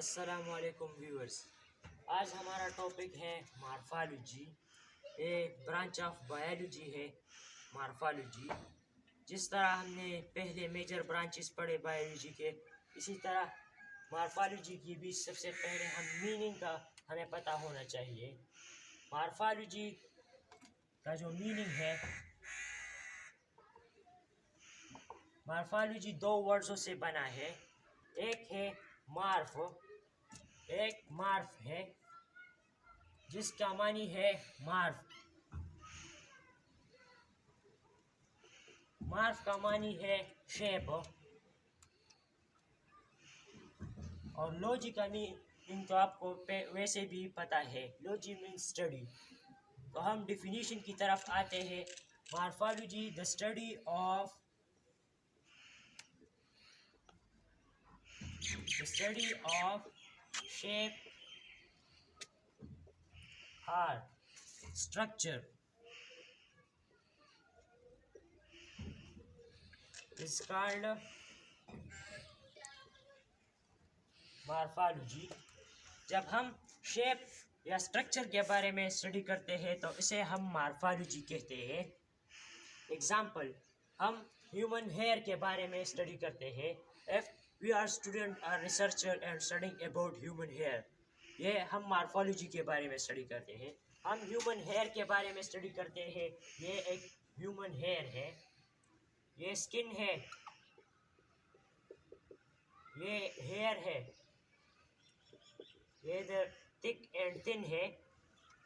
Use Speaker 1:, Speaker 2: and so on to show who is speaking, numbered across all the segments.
Speaker 1: अस्सलामुअलैकुम व्यूअर्स। आज हमारा टॉपिक है मॉर्फोलॉजी। एक ब्रांच ऑफ बायोलॉजी है मॉर्फोलॉजी। जिस तरह हमने पहले मेजर ब्रांचेस पढ़े बायोलॉजी के, इसी तरह मॉर्फोलॉजी की भी सबसे पहले हम मीनिंग का हमें पता होना चाहिए। मॉर्फोलॉजी का जो मीनिंग है, मॉर्फोलॉजी दो वर्ड्सों से बना है। एक है मार्फ, एक मार्फ है जिसका मानी है मार्फ। मार्फ का मानी है शेप, और लॉजी का मीनिंग तो आपको वैसे भी पता है, लॉजी मीन्स स्टडी। तो हम डिफिनीशन की तरफ आते हैं। Morphology the study of shape or structure is called morphology. जब हम शेप या स्ट्रक्चर के बारे में स्टडी करते हैं तो इसे हम मॉर्फोलॉजी कहते हैं। एग्जाम्पल, हम ह्यूमन हेयर के बारे में स्टडी करते हैं। इफ वी आर स्टूडेंट और researcher and studying about human hair, ये हम मॉर्फोलॉजी के बारे में स्टडी करते हैं। हम ह्यूमन हेयर के बारे में स्टडी करते हैं। ये एक ह्यूमन हेयर है, ये स्किन है, ये हेयर है, ये थिक एंड थिन है।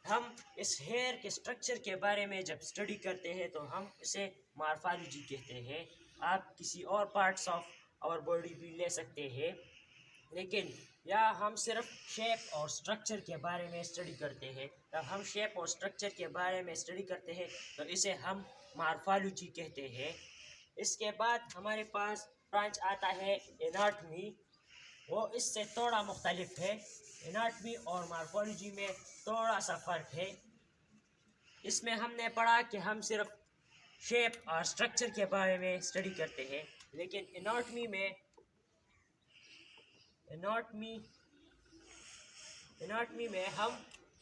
Speaker 1: हम इस हेयर के स्ट्रक्चर के बारे में जब स्टडी करते हैं तो हम इसे मॉर्फोलॉजी कहते हैं। आप किसी और पार्ट्स ऑफ आवर बॉडी भी ले सकते हैं, लेकिन या हम सिर्फ शेप और स्ट्रक्चर के बारे में स्टडी करते हैं। जब हम शेप और स्ट्रक्चर के बारे में स्टडी करते हैं तो इसे हम मॉर्फोलॉजी कहते हैं। इसके बाद हमारे पास ब्रांच आता है एनाटॉमी। वो इससे थोड़ा मुख्तलिफ है। एनाटॉमी और मॉर्फोलॉजी में थोड़ा सा फ़र्क है। इसमें हमने पढ़ा कि हम सिर्फ शेप और स्ट्रक्चर के बारे में स्टडी करते हैं, लेकिन एनाटॉमी में हम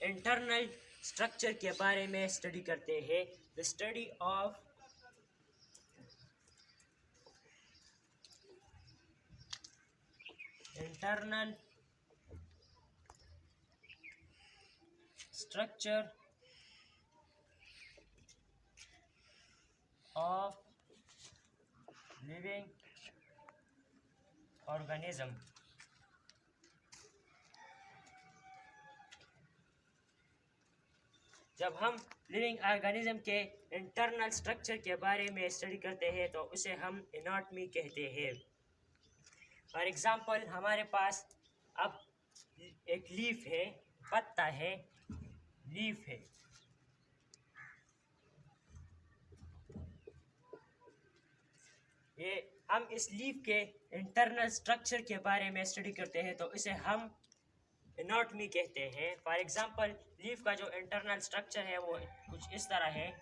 Speaker 1: इंटरनल स्ट्रक्चर के बारे में स्टडी करते हैं। The study of internal structure of living organism। जब हम लिविंग ऑर्गेनिज्म के इंटरनल स्ट्रक्चर के बारे में स्टडी करते हैं तो उसे हम एनाटॉमी कहते हैं। फॉर एग्जांपल, हमारे पास अब एक लीफ है, पत्ता है, लीफ है। ये हम इस लीफ के इंटरनल स्ट्रक्चर के बारे में स्टडी करते हैं तो इसे हम एनाटॉमी कहते हैं। फॉर एग्जांपल, लीफ का जो इंटरनल स्ट्रक्चर है वो कुछ इस तरह है।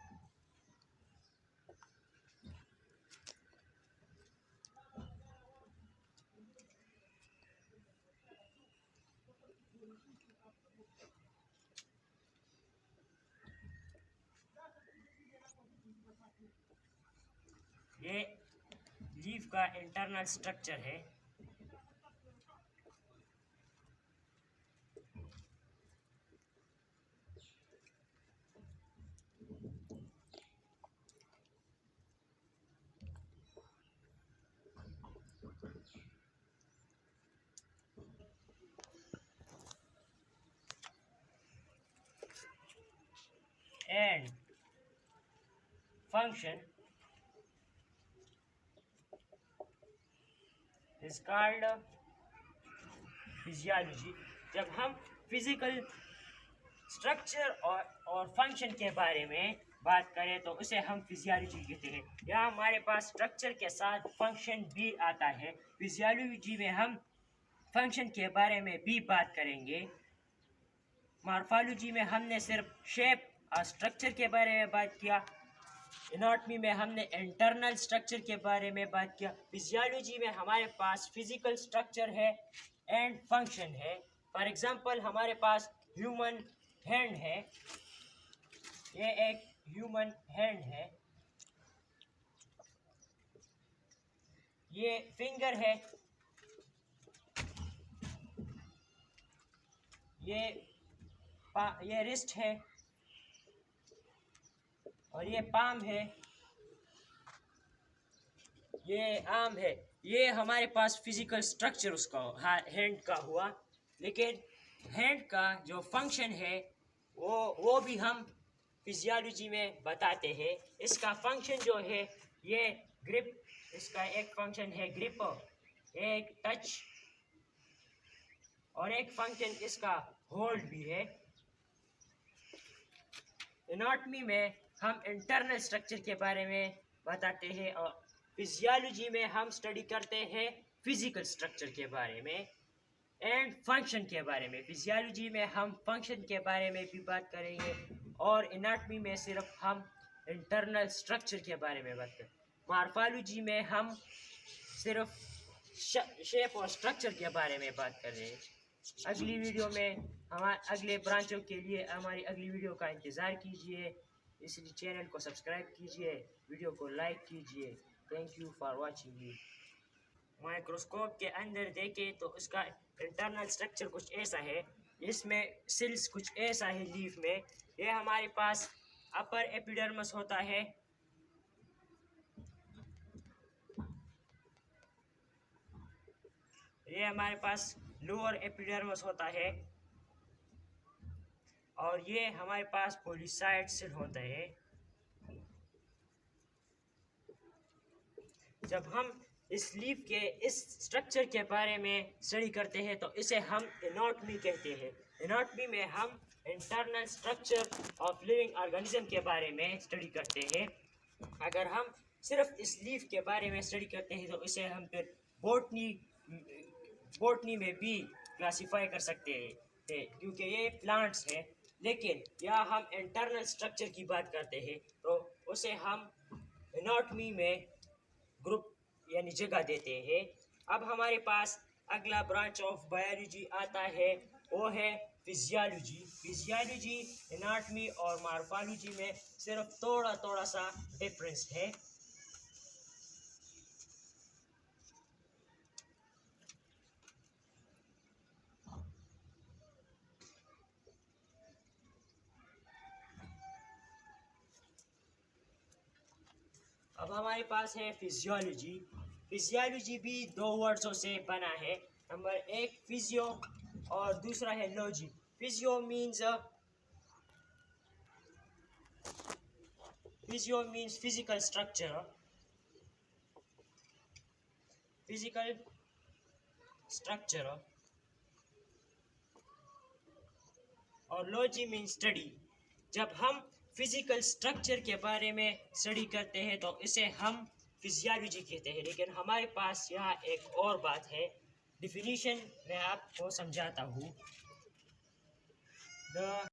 Speaker 1: ये लीफ का इंटरनल स्ट्रक्चर है। And function is called physiology. जब हम फिजिकल स्ट्रक्चर और फंक्शन के बारे में बात करें तो उसे हम फिजियोलॉजी कहते हैं। यहाँ हमारे पास स्ट्रक्चर के साथ फंक्शन भी आता है। फिजियोलॉजी में हम फंक्शन के बारे में भी बात करेंगे। मॉर्फोलॉजी में हमने सिर्फ शेप और स्ट्रक्चर के बारे में बात किया। एनाटॉमी में हमने इंटरनल स्ट्रक्चर के बारे में बात किया। फिजियोलॉजी में हमारे पास फिजिकल स्ट्रक्चर है एंड फंक्शन है। फॉर एग्जांपल हमारे पास ह्यूमन हैंड है, ये एक ह्यूमन हैंड है, ये फिंगर है, ये रिस्ट है, और ये पाम है, ये आर्म है। ये हमारे पास फिजिकल स्ट्रक्चर उसका हैंड का हुआ। लेकिन हैंड का जो फंक्शन है वो भी हम फिजियोलॉजी में बताते हैं। इसका फंक्शन जो है ये ग्रिप, इसका एक फंक्शन है ग्रिप, एक टच, और एक फंक्शन इसका होल्ड भी है। एनाटॉमी में हम इंटरनल स्ट्रक्चर के बारे में बताते हैं और फिजियोलॉजी में हम स्टडी करते हैं फिजिकल स्ट्रक्चर के बारे में एंड फंक्शन के बारे में। फिजियोलॉजी में हम फंक्शन के बारे में भी बात करेंगे और एनाटॉमी में सिर्फ हम इंटरनल स्ट्रक्चर के बारे में बात करेंगे। मॉर्फोलॉजी में हम सिर्फ शेप और स्ट्रक्चर के बारे में बात कर रहे हैं। अगली वीडियो में हमारे अगले ब्रांचों के लिए हमारी अगली वीडियो का इंतज़ार कीजिए। इसलिए चैनल को सब्सक्राइब कीजिए, वीडियो को लाइक कीजिए। Thank you for watching you. Microscope के अंदर देखें तो उसका इंटरनल स्ट्रक्चर कुछ ऐसा है। इसमें सेल्स कुछ ऐसा है लीफ में। ये हमारे पास अपर एपिडर्मिस होता है, ये हमारे पास लोअर एपिडर्मिस होता है, और ये हमारे पास पॉलीसाइड सेल होता है। जब हम इस लीफ के इस स्ट्रक्चर के बारे में स्टडी करते हैं तो इसे हम एनाटॉमी कहते हैं। एनाटॉमी में हम internal structure of living organism के बारे में स्टडी करते हैं। अगर हम सिर्फ इस लीफ के बारे में स्टडी करते हैं तो इसे हम फिर बॉटनी में भी क्लासिफाई कर सकते हैं क्योंकि ये प्लांट्स हैं। लेकिन यहाँ हम इंटरनल स्ट्रक्चर की बात करते हैं तो उसे हम एनाटॉमी में ग्रुप यानी जगह देते हैं। अब हमारे पास अगला ब्रांच ऑफ बायोलॉजी आता है, वो है फिजियोलॉजी। फिजियोलॉजी एनाटॉमी और मॉर्फोलॉजी में सिर्फ थोड़ा सा डिफरेंस है। अब हमारे पास है फिजियोलॉजी। फिजियोलॉजी भी दो वर्ड्सों से बना है। नंबर एक फिजियो और दूसरा है logy. Physio means physical structure, और लॉजी मीन्स स्टडी। जब हम फिजिकल स्ट्रक्चर के बारे में स्टडी करते हैं तो इसे हम फिजियोलॉजी कहते हैं। लेकिन हमारे पास यहाँ एक और बात है, डिफिनीशन मैं आपको समझाता हूँ। द